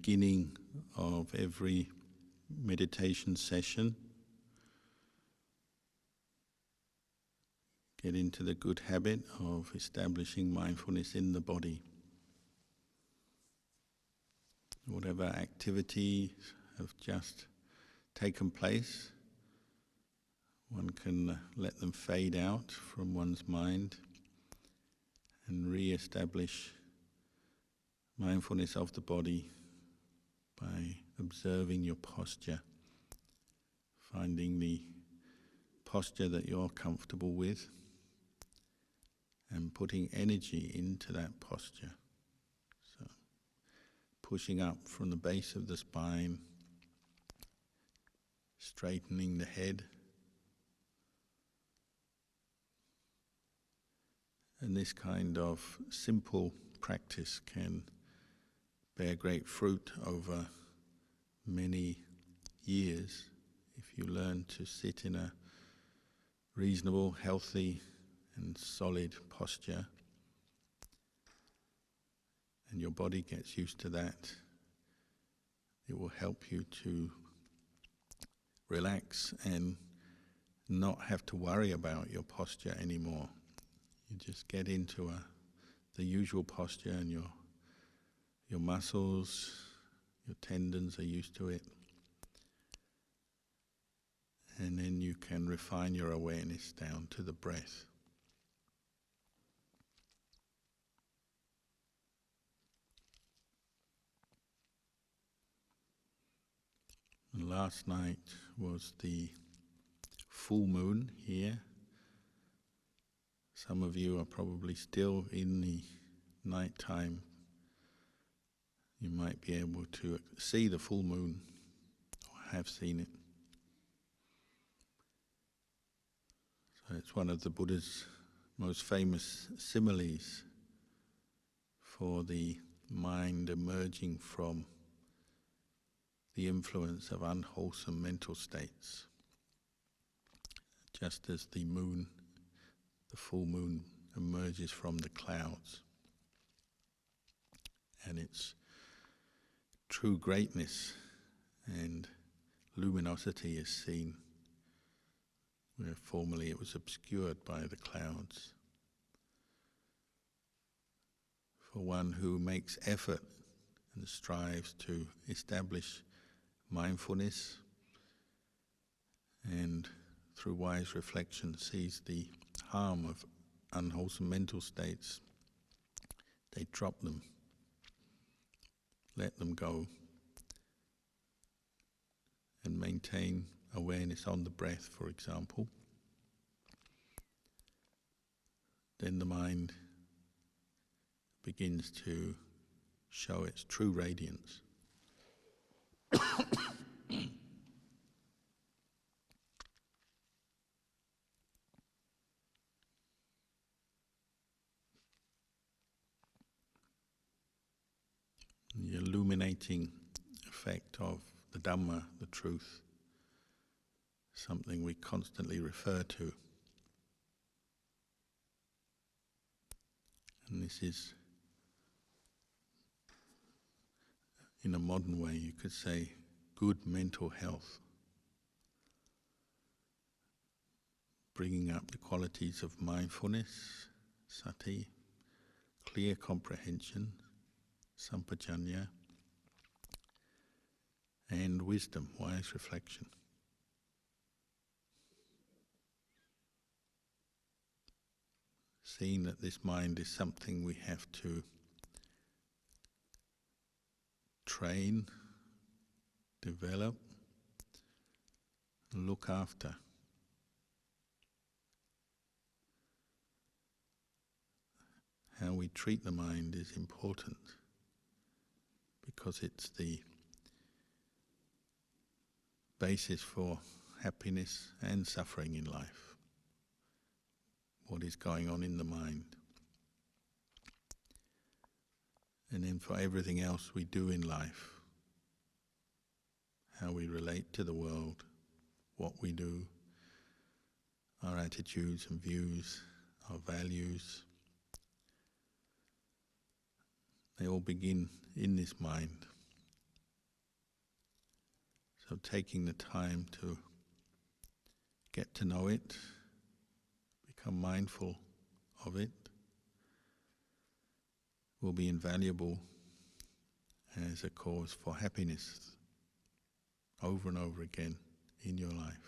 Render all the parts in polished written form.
beginning of every meditation session, get into the good habit of establishing mindfulness in the body. Whatever activities have just taken place, one can let them fade out from one's mind and re-establish mindfulness of the body by observing your posture, finding the posture that you're comfortable with and putting energy into that posture. So, pushing up from the base of the spine, straightening the head, and this kind of simple practice can bear great fruit over many years if you learn to sit in a reasonable, healthy and solid posture, and your body gets used to that. It will help you to relax and not have to worry about your posture anymore. You just get into the usual posture, and your muscles, your tendons are used to it. And then you can refine your awareness down to the breath. And last night was the full moon here. Some of you are probably still in the night time. You might be able to see the full moon, or have seen it. So it's one of the Buddha's most famous similes for the mind emerging from the influence of unwholesome mental states. Just as the moon, the full moon, emerges from the clouds, and its true greatness and luminosity is seen where formerly it was obscured by the clouds. For one who makes effort and strives to establish mindfulness and through wise reflection sees the harm of unwholesome mental states, they drop them, let them go, and maintain awareness on the breath, for example. Then the mind begins to show its true radiance. The illuminating effect of the Dhamma, the truth, something we constantly refer to. And this is, in a modern way, you could say, good mental health. Bringing up the qualities of mindfulness, sati, clear comprehension, sampajanya, and wisdom, wise reflection. Seeing that this mind is something we have to train, develop, look after. How we treat the mind is important because it's the basis for happiness and suffering in life. What is going on in the mind. And then for everything else we do in life, how we relate to the world, what we do, our attitudes and views, our values, they all begin in this mind. So taking the time to get to know it, become mindful of it, will be invaluable as a cause for happiness over and over again in your life.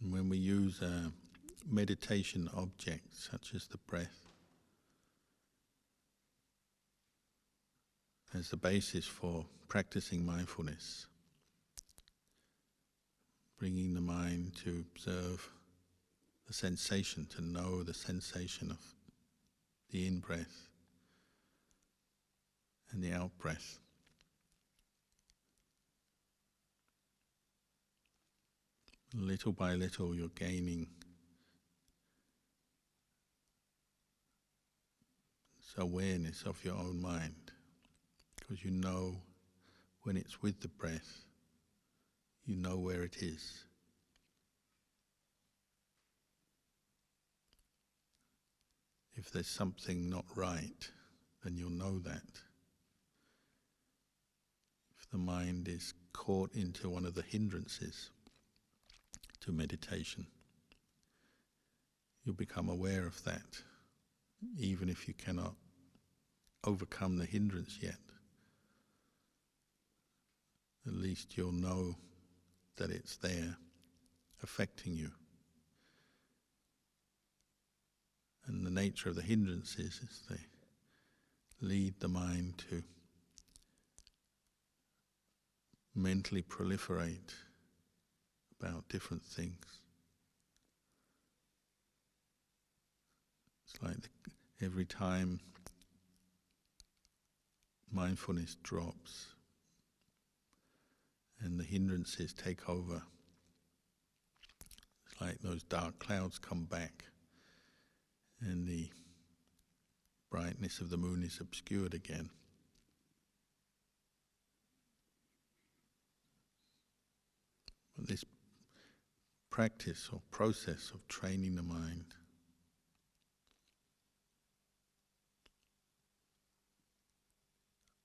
And when we use a meditation object such as the breath as the basis for practicing mindfulness, bringing the mind to observe the sensation, to know the sensation of the in-breath and the out-breath. Little by little you're gaining this awareness of your own mind, because you know when it's with the breath, you know where it is. If there's something not right, then you'll know that. If the mind is caught into one of the hindrances to meditation, you'll become aware of that, even if you cannot overcome the hindrance yet. At least you'll know that it's there, affecting you. And the nature of the hindrances is they lead the mind to mentally proliferate about different things. It's like every time mindfulness drops and the hindrances take over, it's like those dark clouds come back and the brightness of the moon is obscured again. But this practice or process of training the mind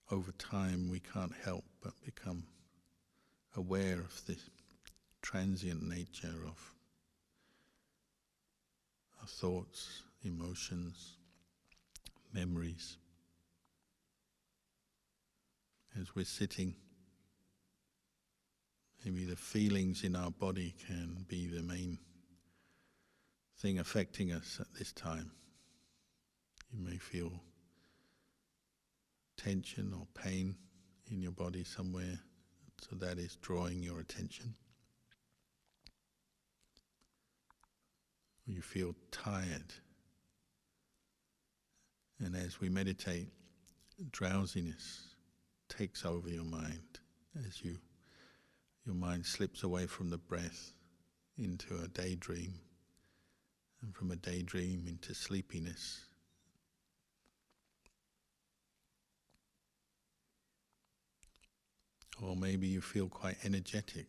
over time, we can't help but become aware of this transient nature of our thoughts, emotions, memories. As we're sitting, maybe the feelings in our body can be the main thing affecting us at this time. You may feel tension or pain in your body somewhere, so that is drawing your attention. You feel tired, and as we meditate, drowsiness takes over your mind as your mind slips away from the breath into a daydream, and from a daydream into sleepiness. Or maybe you feel quite energetic,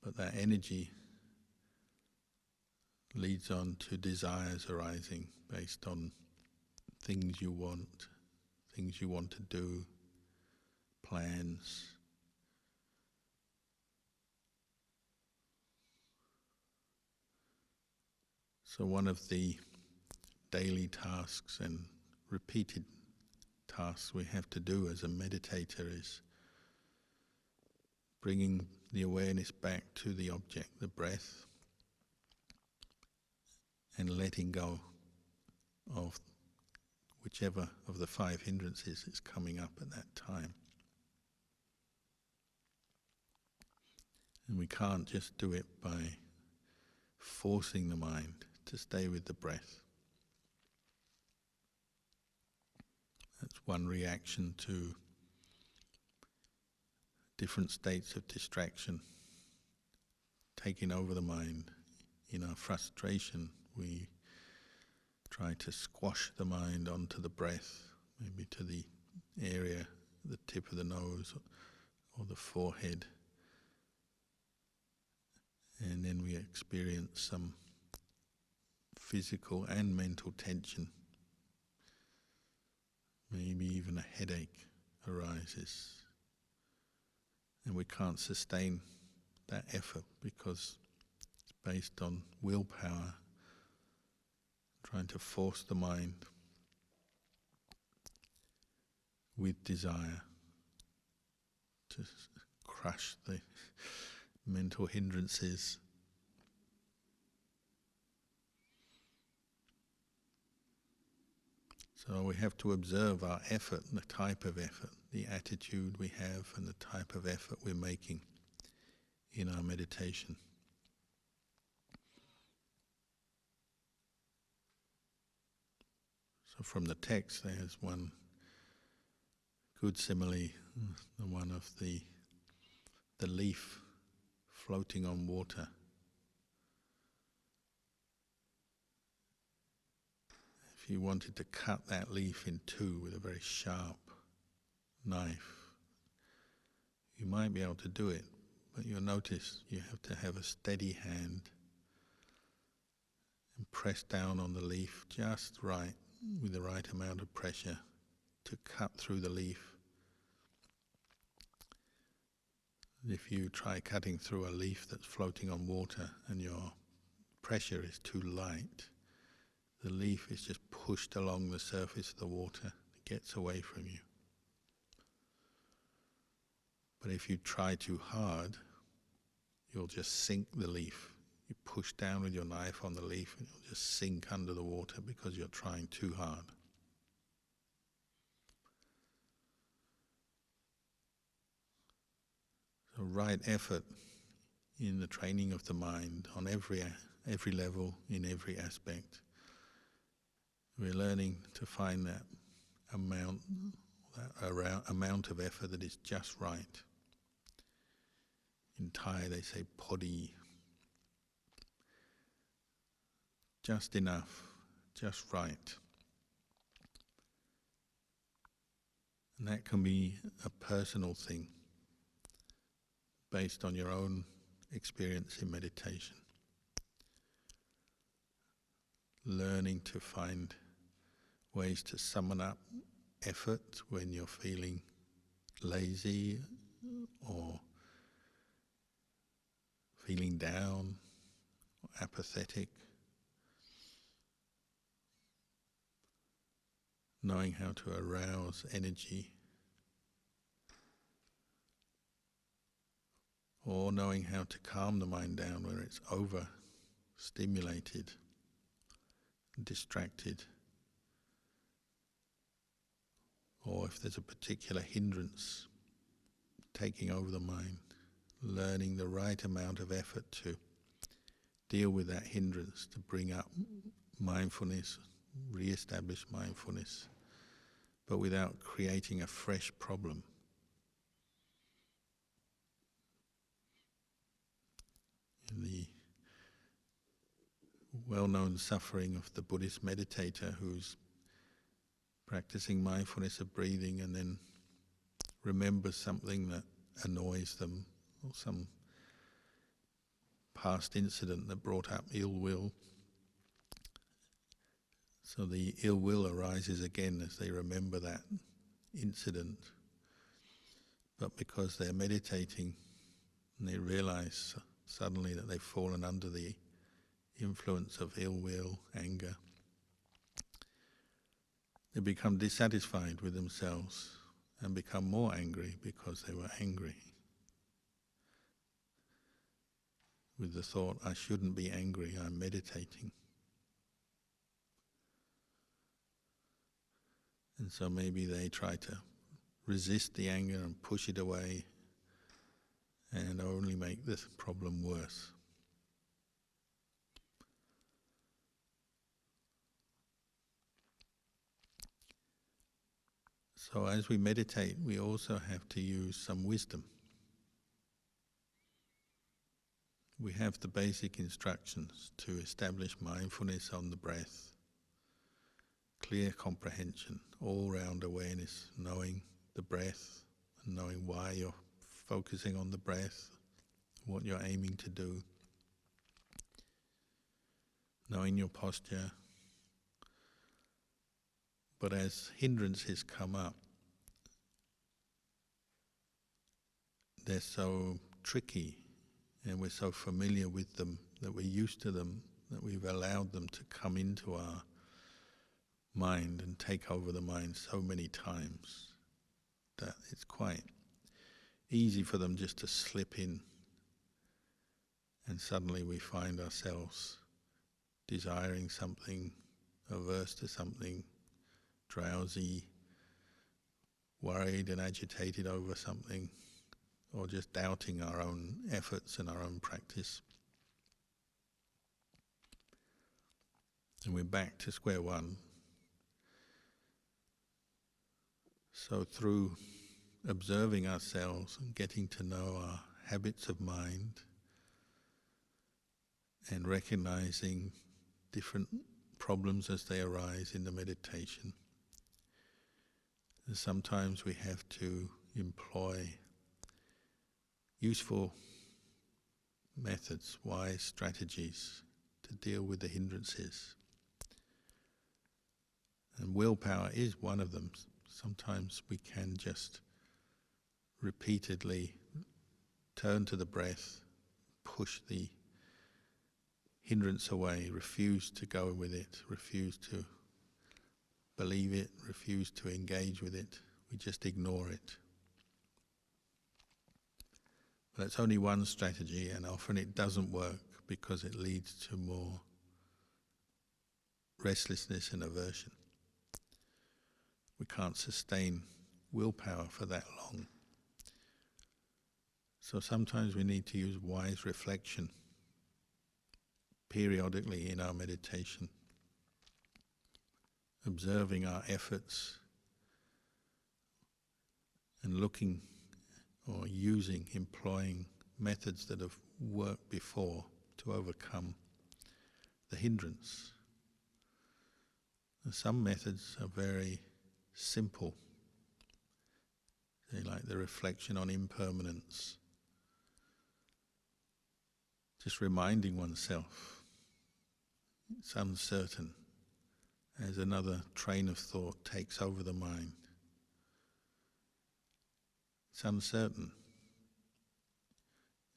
but that energy leads on to desires arising based on things you want to do, plans. So one of the daily tasks and repeated tasks we have to do as a meditator is bringing the awareness back to the object, the breath, and letting go of whichever of the 5 hindrances is coming up at that time. And we can't just do it by forcing the mind to stay with the breath. That's one reaction to different states of distraction taking over the mind in our frustration, we try to squash the mind onto the breath, maybe to the area, the tip of the nose or the forehead. And then we experience some physical and mental tension. Maybe even a headache arises. And we can't sustain that effort because it's based on willpower, trying to force the mind with desire to crush the mental hindrances. So we have to observe our effort, the type of effort, the attitude we have and the type of effort we're making in our meditation. So from the text there's one good simile, the one of the leaf floating on water. If you wanted to cut that leaf in two with a very sharp knife, you might be able to do it, but you'll notice you have to have a steady hand and press down on the leaf just right, with the right amount of pressure to cut through the leaf. If you try cutting through a leaf that's floating on water and your pressure is too light, the leaf is just pushed along the surface of the water. It gets away from you. But if you try too hard, you'll just sink the leaf. You push down with your knife on the leaf and it'll just sink under the water because you're trying too hard. So right effort in the training of the mind on every level, in every aspect. We're learning to find that amount of effort that is just right. In Thai they say podi. Just enough, just right. And that can be a personal thing based on your own experience in meditation. Learning to find ways to summon up effort when you're feeling lazy or feeling down or apathetic. Knowing how to arouse energy, or knowing how to calm the mind down where it's overstimulated, distracted, or if there's a particular hindrance taking over the mind, learning the right amount of effort to deal with that hindrance, to bring up mindfulness, re-establish mindfulness, but without creating a fresh problem. In the well-known suffering of the Buddhist meditator who's practicing mindfulness of breathing and then remembers something that annoys them, or some past incident that brought up ill will. So the ill will arises again as they remember that incident. But because they're meditating and they realize suddenly that they've fallen under the influence of ill will, anger, they become dissatisfied with themselves and become more angry because they were angry. With the thought, I shouldn't be angry, I'm meditating. And so maybe they try to resist the anger and push it away and only make this problem worse. So as we meditate, we also have to use some wisdom. we have the basic instructions to establish mindfulness on the breath, clear comprehension, all-round awareness, knowing the breath and knowing why you're focusing on the breath, what you're aiming to do, knowing your posture. But as hindrances come up, they're so tricky and we're so familiar with them that we're used to them, that we've allowed them to come into our mind and take over the mind so many times that it's quite easy for them just to slip in, and suddenly we find ourselves desiring something, averse to something, drowsy, worried and agitated over something, or just doubting our own efforts and our own practice. And we're back to square one. So through observing ourselves and getting to know our habits of mind and recognizing different problems as they arise in the meditation, and sometimes we have to employ useful methods, wise strategies to deal with the hindrances. And willpower is one of them. Sometimes we can just repeatedly turn to the breath, push the hindrance away, refuse to go with it, refuse to believe it, refuse to engage with it. We just ignore it. But that's only one strategy, and often it doesn't work because it leads to more restlessness and aversion. We can't sustain willpower for that long. So sometimes we need to use wise reflection periodically in our meditation, observing our efforts and looking or employing methods that have worked before to overcome the hindrance. And some methods are very simple. They like the reflection on impermanence, just reminding oneself it's uncertain as another train of thought takes over the mind. It's uncertain.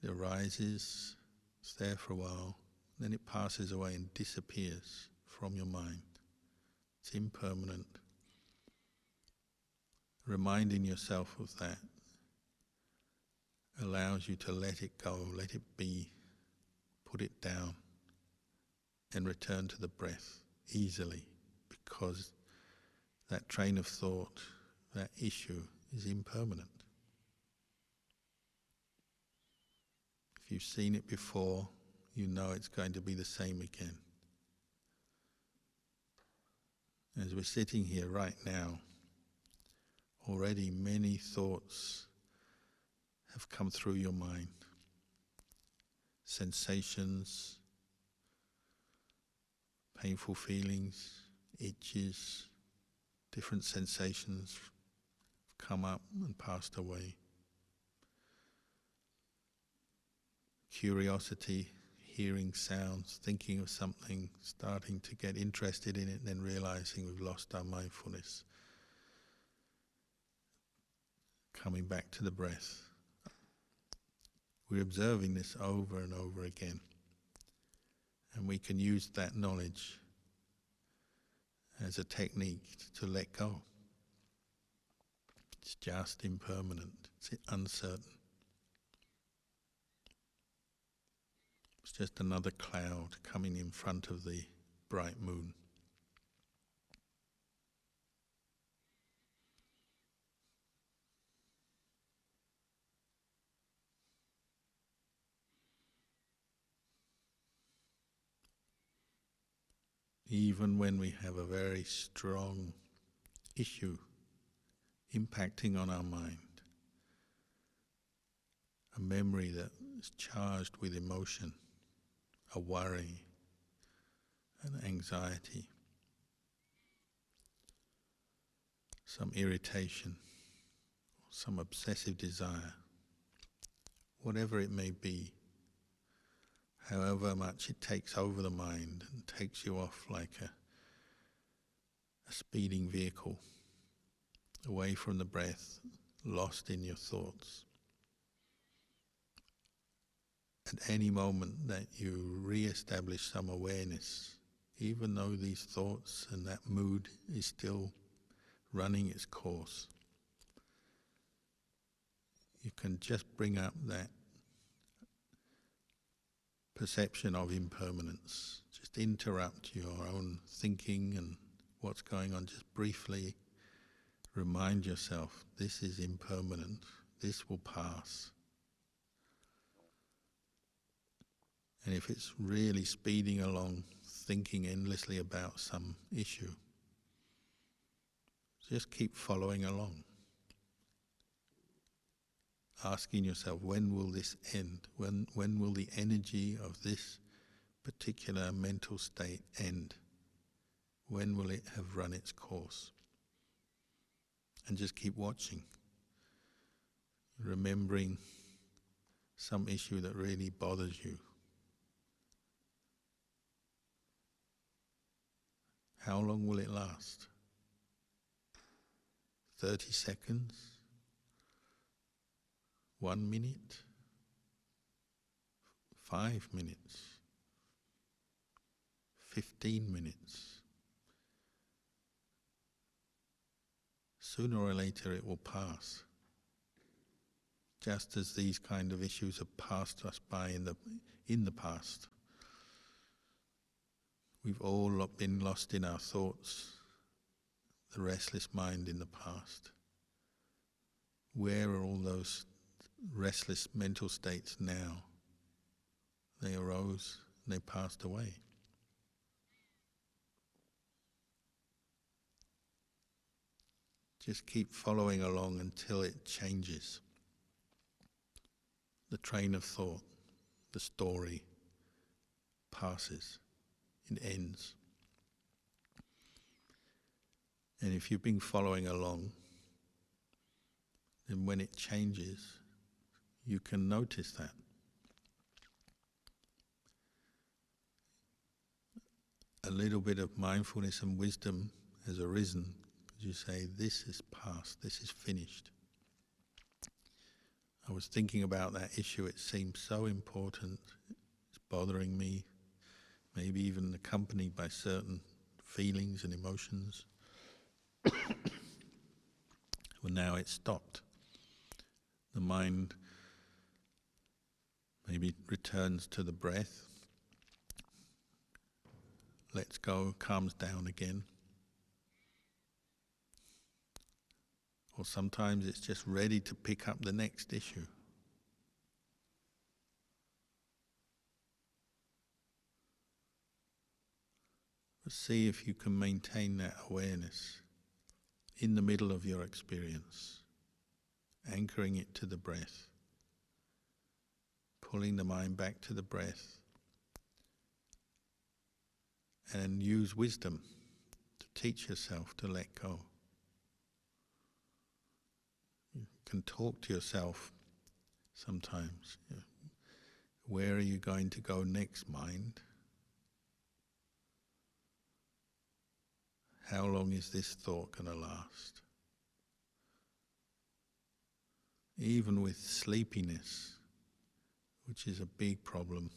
It arises, it's there for a while, then it passes away and disappears from your mind. It's impermanent. Reminding yourself of that allows you to let it go, let it be, put it down, and return to the breath easily, because that train of thought, that issue, is impermanent. If you've seen it before, you know it's going to be the same again. As we're sitting here right now, already many thoughts have come through your mind. Sensations, painful feelings, itches, different sensations have come up and passed away. Curiosity, hearing sounds, thinking of something, starting to get interested in it, and then realizing we've lost our mindfulness. Coming back to the breath. We're observing this over and over again. And we can use that knowledge as a technique to let go. It's just impermanent. It's uncertain. It's just another cloud coming in front of the bright moon. Even when we have a very strong issue impacting on our mind, a memory that is charged with emotion, a worry, an anxiety, some irritation, some obsessive desire, whatever it may be, however much it takes over the mind and takes you off like a speeding vehicle, away from the breath, lost in your thoughts. At any moment that you re-establish some awareness, even though these thoughts and that mood is still running its course, you can just bring up that perception of impermanence. Just interrupt your own thinking and what's going on. Just briefly remind yourself, this is impermanent, this will pass. And if it's really speeding along, thinking endlessly about some issue, just keep following along. Asking yourself, when will this end? When will the energy of this particular mental state end? When will it have run its course? And just keep watching, remembering some issue that really bothers you. How long will it last? 30 seconds? 1 minute? 5 minutes? 15 minutes? Sooner or later it will pass. Just as these kind of issues have passed us by in the past. We've all been lost in our thoughts, the restless mind in the past. Where are all those restless mental states now? They arose and they passed away. Just keep following along until it changes. The train of thought, the story passes. It ends. And if you've been following along, then when it changes, you can notice that. A little bit of mindfulness and wisdom has arisen as you say, this is past, this is finished. I was thinking about that issue, it seems so important, it's bothering me, maybe even accompanied by certain feelings and emotions. Well, now it's stopped. The mind maybe returns to the breath, lets go, calms down again. Or sometimes it's just ready to pick up the next issue. But see if you can maintain that awareness in the middle of your experience, anchoring it to the breath, pulling the mind back to the breath, and use wisdom to teach yourself to let go. You can talk to yourself sometimes. Where are you going to go next, mind? How long is this thought going to last? Even with sleepiness, which is a big problem,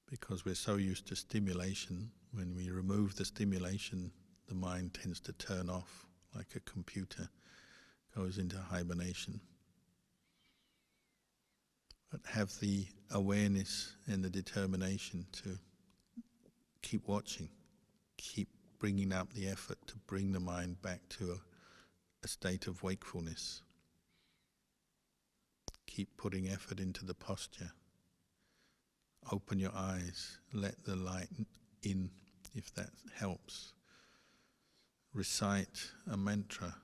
because we're so used to stimulation, when we remove the stimulation, the mind tends to turn off like a computer, goes into hibernation. But have the awareness and the determination to keep watching, keep bringing up the effort to bring the mind back to a state of wakefulness. Keep putting effort into the posture. Open your eyes, let the light in if that helps. Recite a mantra,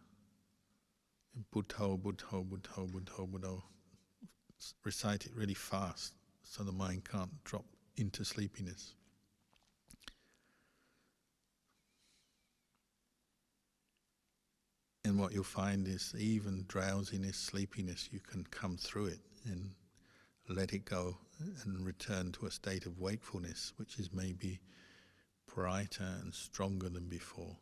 Buddho, Buddho, Buddho, Buddho, Buddho, recite it really fast so the mind can't drop into sleepiness. And what you'll find is even drowsiness, sleepiness, you can come through it and let it go and return to a state of wakefulness, which is maybe brighter and stronger than before.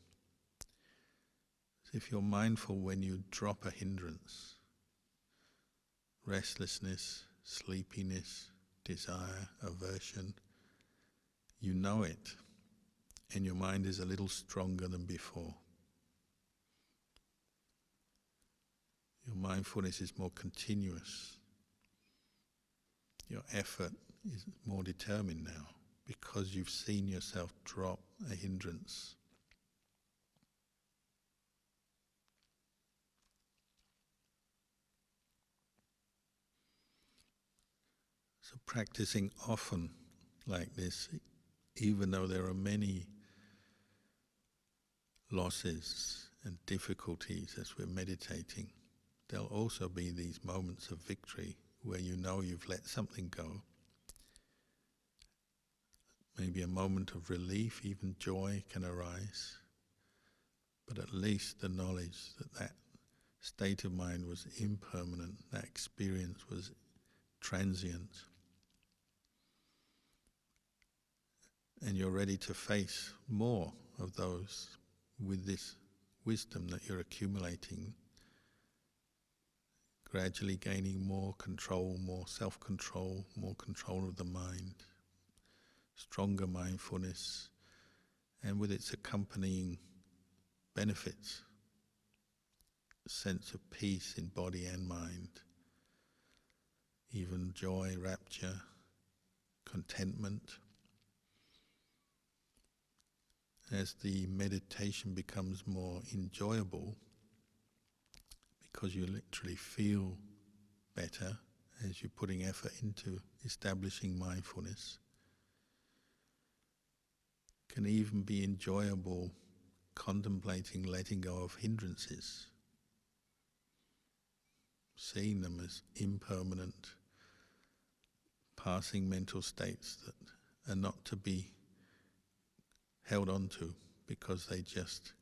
So if you're mindful when you drop a hindrance, restlessness, sleepiness, desire, aversion, you know it, and your mind is a little stronger than before. Your mindfulness is more continuous. Your effort is more determined now because you've seen yourself drop a hindrance. So practicing often like this, even though there are many losses and difficulties as we're meditating, there'll also be these moments of victory where you know you've let something go. Maybe a moment of relief, even joy can arise, but at least the knowledge that that state of mind was impermanent, that experience was transient, and you're ready to face more of those with this wisdom that you're accumulating, gradually gaining more control, more self-control, more control of the mind, stronger mindfulness, and with its accompanying benefits, a sense of peace in body and mind, even joy, rapture, contentment. As the meditation becomes more enjoyable, because you literally feel better as you're putting effort into establishing mindfulness, can even be enjoyable contemplating letting go of hindrances, seeing them as impermanent, passing mental states that are not to be held on to because they just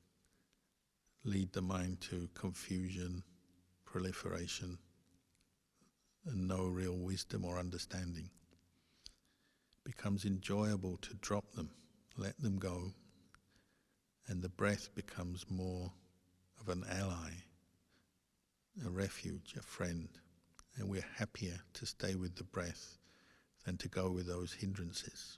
lead the mind to confusion, proliferation, and no real wisdom or understanding. It becomes enjoyable to drop them, let them go, and the breath becomes more of an ally, a refuge, a friend, and we're happier to stay with the breath than to go with those hindrances.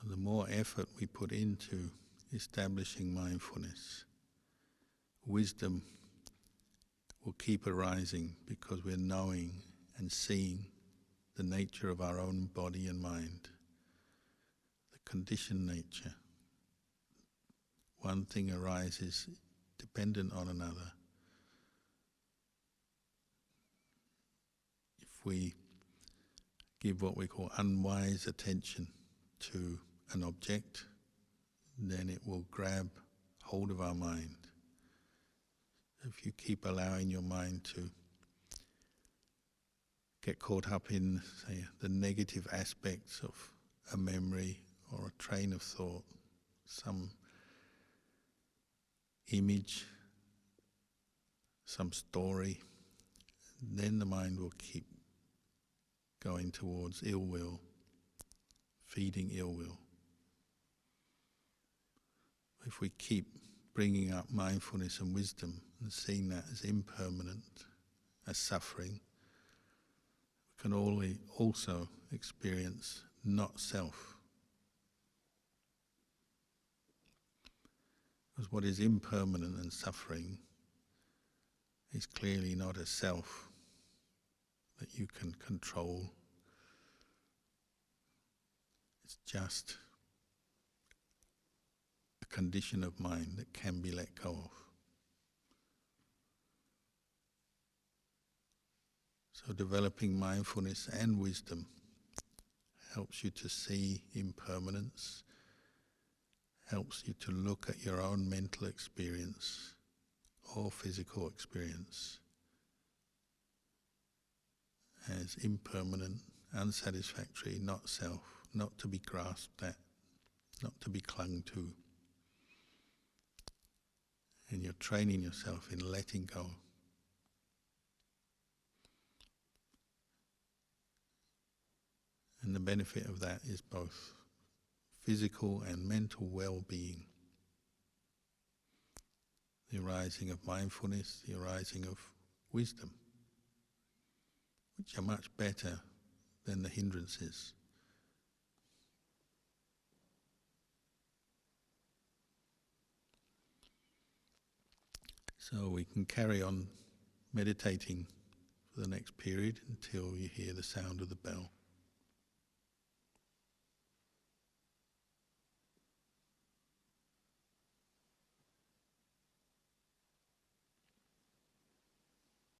So the more effort we put into establishing mindfulness, wisdom will keep arising because we're knowing and seeing the nature of our own body and mind, the conditioned nature. One thing arises dependent on another. If we give what we call unwise attention to an object, then it will grab hold of our mind. If you keep allowing your mind to get caught up in, say, the negative aspects of a memory or a train of thought, some image, some story, then the mind will keep going towards ill will, feeding ill will. If we keep bringing up mindfulness and wisdom and seeing that as impermanent, as suffering, we can also experience not self. Because what is impermanent and suffering is clearly not a self that you can control. It's just a condition of mind that can be let go of. So developing mindfulness and wisdom helps you to see impermanence, helps you to look at your own mental experience or physical experience as impermanent, unsatisfactory, not self, not to be grasped at, not to be clung to. And you're training yourself in letting go. And the benefit of that is both physical and mental well-being. The arising of mindfulness, the arising of wisdom, which are much better than the hindrances. So we can carry on meditating for the next period until you hear the sound of the bell.